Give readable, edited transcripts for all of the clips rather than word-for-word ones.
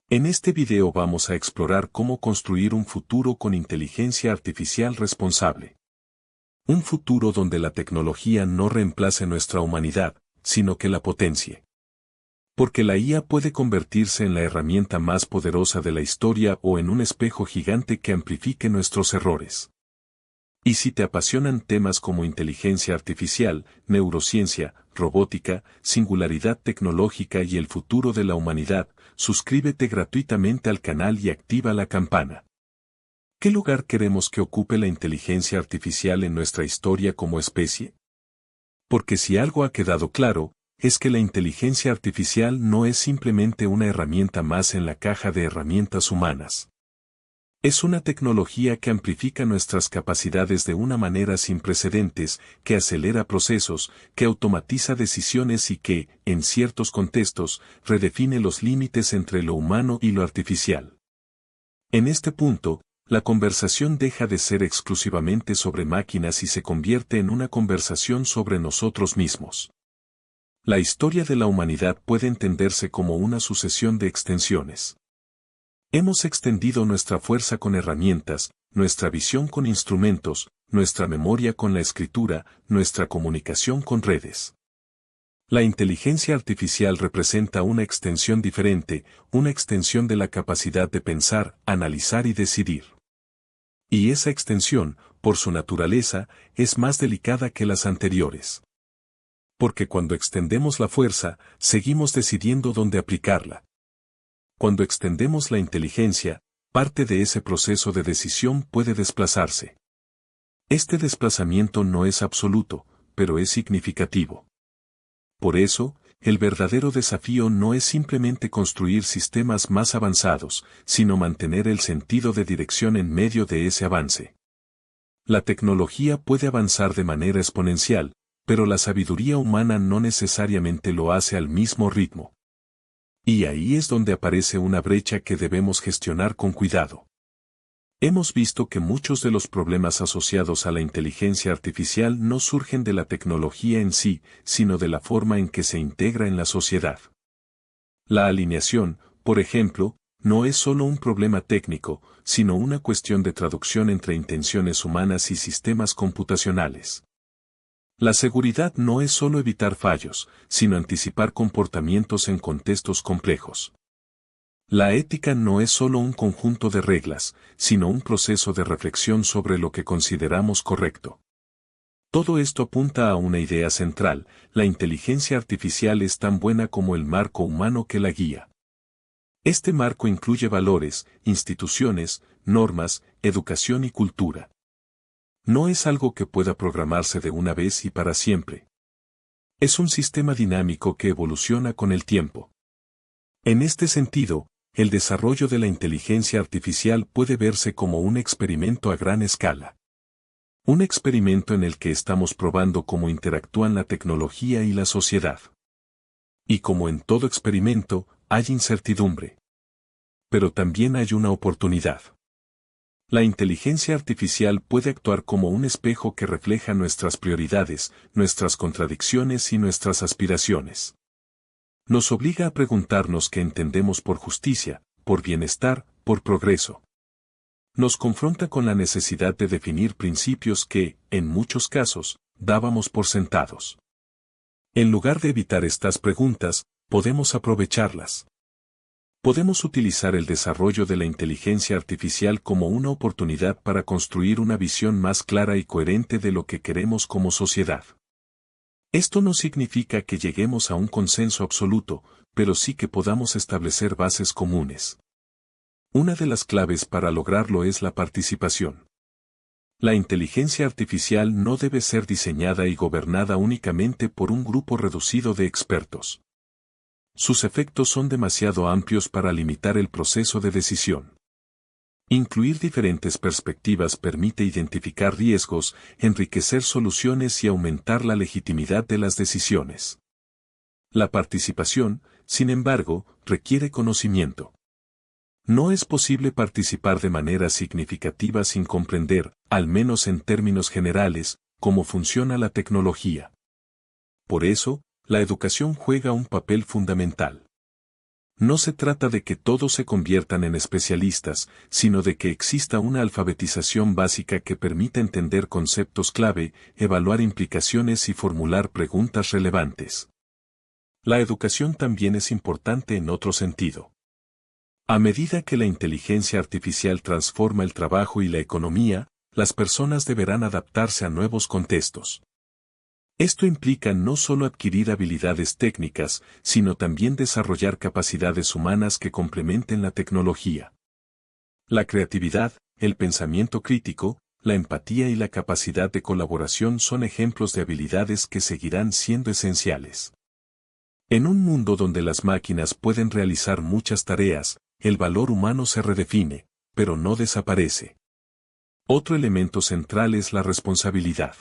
En este video vamos a explorar cómo construir un futuro con inteligencia artificial responsable. Un futuro donde la tecnología no reemplace nuestra humanidad, sino que la potencie. Porque la IA puede convertirse en la herramienta más poderosa de la historia o en un espejo gigante que amplifique nuestros errores. Y si te apasionan temas como inteligencia artificial, neurociencia, robótica, singularidad tecnológica y el futuro de la humanidad, suscríbete gratuitamente al canal y activa la campana. ¿Qué lugar queremos que ocupe la inteligencia artificial en nuestra historia como especie? Porque si algo ha quedado claro, es que la inteligencia artificial no es simplemente una herramienta más en la caja de herramientas humanas. Es una tecnología que amplifica nuestras capacidades de una manera sin precedentes, que acelera procesos, que automatiza decisiones y que, en ciertos contextos, redefine los límites entre lo humano y lo artificial. En este punto, la conversación deja de ser exclusivamente sobre máquinas y se convierte en una conversación sobre nosotros mismos. La historia de la humanidad puede entenderse como una sucesión de extensiones. Hemos extendido nuestra fuerza con herramientas, nuestra visión con instrumentos, nuestra memoria con la escritura, nuestra comunicación con redes. La inteligencia artificial representa una extensión diferente, una extensión de la capacidad de pensar, analizar y decidir. Y esa extensión, por su naturaleza, es más delicada que las anteriores. Porque cuando extendemos la fuerza, seguimos decidiendo dónde aplicarla. Cuando extendemos la inteligencia, parte de ese proceso de decisión puede desplazarse. Este desplazamiento no es absoluto, pero es significativo. Por eso, el verdadero desafío no es simplemente construir sistemas más avanzados, sino mantener el sentido de dirección en medio de ese avance. La tecnología puede avanzar de manera exponencial, pero la sabiduría humana no necesariamente lo hace al mismo ritmo. Y ahí es donde aparece una brecha que debemos gestionar con cuidado. Hemos visto que muchos de los problemas asociados a la inteligencia artificial no surgen de la tecnología en sí, sino de la forma en que se integra en la sociedad. La alineación, por ejemplo, no es solo un problema técnico, sino una cuestión de traducción entre intenciones humanas y sistemas computacionales. La seguridad no es solo evitar fallos, sino anticipar comportamientos en contextos complejos. La ética no es solo un conjunto de reglas, sino un proceso de reflexión sobre lo que consideramos correcto. Todo esto apunta a una idea central: la inteligencia artificial es tan buena como el marco humano que la guía. Este marco incluye valores, instituciones, normas, educación y cultura. No es algo que pueda programarse de una vez y para siempre. Es un sistema dinámico que evoluciona con el tiempo. En este sentido, el desarrollo de la inteligencia artificial puede verse como un experimento a gran escala. Un experimento en el que estamos probando cómo interactúan la tecnología y la sociedad. Y como en todo experimento, hay incertidumbre. Pero también hay una oportunidad. La inteligencia artificial puede actuar como un espejo que refleja nuestras prioridades, nuestras contradicciones y nuestras aspiraciones. Nos obliga a preguntarnos qué entendemos por justicia, por bienestar, por progreso. Nos confronta con la necesidad de definir principios que, en muchos casos, dábamos por sentados. En lugar de evitar estas preguntas, podemos aprovecharlas. Podemos utilizar el desarrollo de la inteligencia artificial como una oportunidad para construir una visión más clara y coherente de lo que queremos como sociedad. Esto no significa que lleguemos a un consenso absoluto, pero sí que podamos establecer bases comunes. Una de las claves para lograrlo es la participación. La inteligencia artificial no debe ser diseñada y gobernada únicamente por un grupo reducido de expertos. Sus efectos son demasiado amplios para limitar el proceso de decisión. Incluir diferentes perspectivas permite identificar riesgos, enriquecer soluciones y aumentar la legitimidad de las decisiones. La participación, sin embargo, requiere conocimiento. No es posible participar de manera significativa sin comprender, al menos en términos generales, cómo funciona la tecnología. Por eso, la educación juega un papel fundamental. No se trata de que todos se conviertan en especialistas, sino de que exista una alfabetización básica que permita entender conceptos clave, evaluar implicaciones y formular preguntas relevantes. La educación también es importante en otro sentido. A medida que la inteligencia artificial transforma el trabajo y la economía, las personas deberán adaptarse a nuevos contextos. Esto implica no solo adquirir habilidades técnicas, sino también desarrollar capacidades humanas que complementen la tecnología. La creatividad, el pensamiento crítico, la empatía y la capacidad de colaboración son ejemplos de habilidades que seguirán siendo esenciales. En un mundo donde las máquinas pueden realizar muchas tareas, el valor humano se redefine, pero no desaparece. Otro elemento central es la responsabilidad.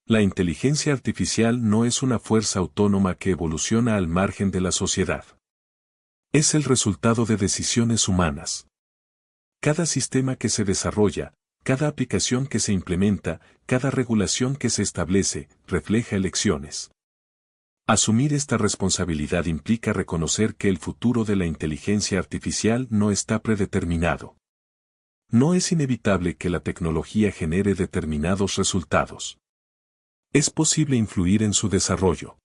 La inteligencia artificial no es una fuerza autónoma que evoluciona al margen de la sociedad. Es el resultado de decisiones humanas. Cada sistema que se desarrolla, cada aplicación que se implementa, cada regulación que se establece, refleja elecciones. Asumir esta responsabilidad implica reconocer que el futuro de la inteligencia artificial no está predeterminado. No es inevitable que la tecnología genere determinados resultados. Es posible influir en su desarrollo.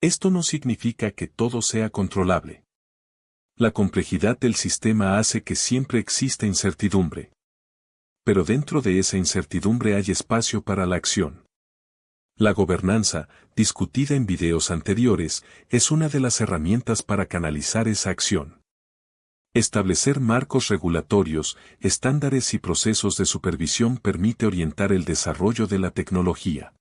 Esto no significa que todo sea controlable. La complejidad del sistema hace que siempre exista incertidumbre. Pero dentro de esa incertidumbre hay espacio para la acción. La gobernanza, discutida en videos anteriores, es una de las herramientas para canalizar esa acción. Establecer marcos regulatorios, estándares y procesos de supervisión permite orientar el desarrollo de la tecnología.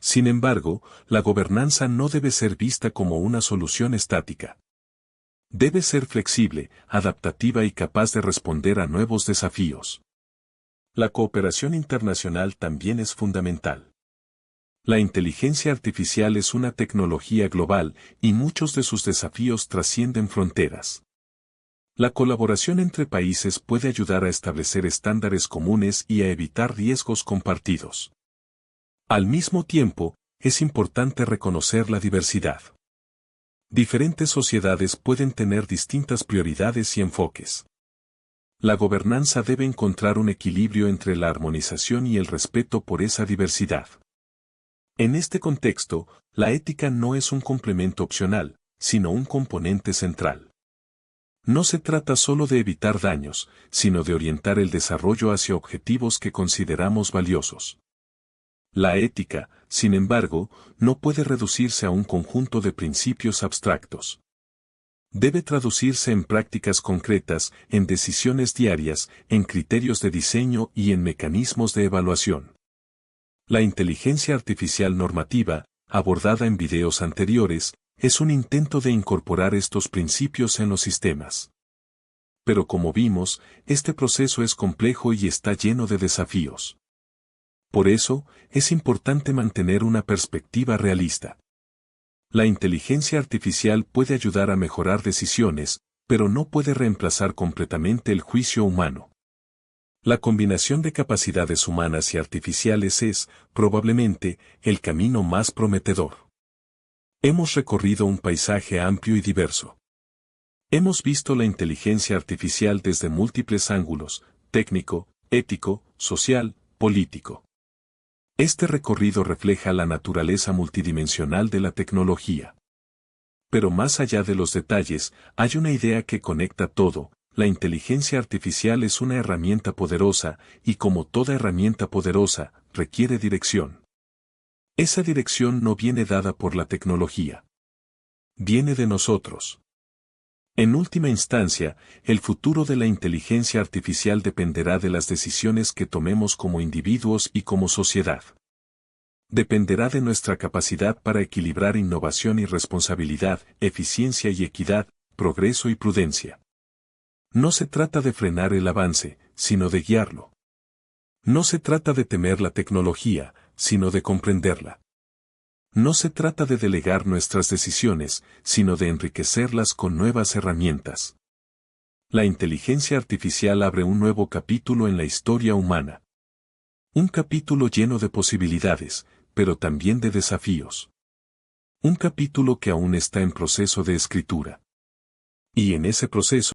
Sin embargo, la gobernanza no debe ser vista como una solución estática. Debe ser flexible, adaptativa y capaz de responder a nuevos desafíos. La cooperación internacional también es fundamental. La inteligencia artificial es una tecnología global y muchos de sus desafíos trascienden fronteras. La colaboración entre países puede ayudar a establecer estándares comunes y a evitar riesgos compartidos. Al mismo tiempo, es importante reconocer la diversidad. Diferentes sociedades pueden tener distintas prioridades y enfoques. La gobernanza debe encontrar un equilibrio entre la armonización y el respeto por esa diversidad. En este contexto, la ética no es un complemento opcional, sino un componente central. No se trata solo de evitar daños, sino de orientar el desarrollo hacia objetivos que consideramos valiosos. La ética, sin embargo, no puede reducirse a un conjunto de principios abstractos. Debe traducirse en prácticas concretas, en decisiones diarias, en criterios de diseño y en mecanismos de evaluación. La inteligencia artificial normativa, abordada en videos anteriores, es un intento de incorporar estos principios en los sistemas. Pero como vimos, este proceso es complejo y está lleno de desafíos. Por eso, es importante mantener una perspectiva realista. La inteligencia artificial puede ayudar a mejorar decisiones, pero no puede reemplazar completamente el juicio humano. La combinación de capacidades humanas y artificiales es, probablemente, el camino más prometedor. Hemos recorrido un paisaje amplio y diverso. Hemos visto la inteligencia artificial desde múltiples ángulos: técnico, ético, social, político. Este recorrido refleja la naturaleza multidimensional de la tecnología. Pero más allá de los detalles, hay una idea que conecta todo: la inteligencia artificial es una herramienta poderosa, y como toda herramienta poderosa, requiere dirección. Esa dirección no viene dada por la tecnología. Viene de nosotros. En última instancia, el futuro de la inteligencia artificial dependerá de las decisiones que tomemos como individuos y como sociedad. Dependerá de nuestra capacidad para equilibrar innovación y responsabilidad, eficiencia y equidad, progreso y prudencia. No se trata de frenar el avance, sino de guiarlo. No se trata de temer la tecnología, sino de comprenderla. No se trata de delegar nuestras decisiones, sino de enriquecerlas con nuevas herramientas. La inteligencia artificial abre un nuevo capítulo en la historia humana. Un capítulo lleno de posibilidades, pero también de desafíos. Un capítulo que aún está en proceso de escritura. Y en ese proceso,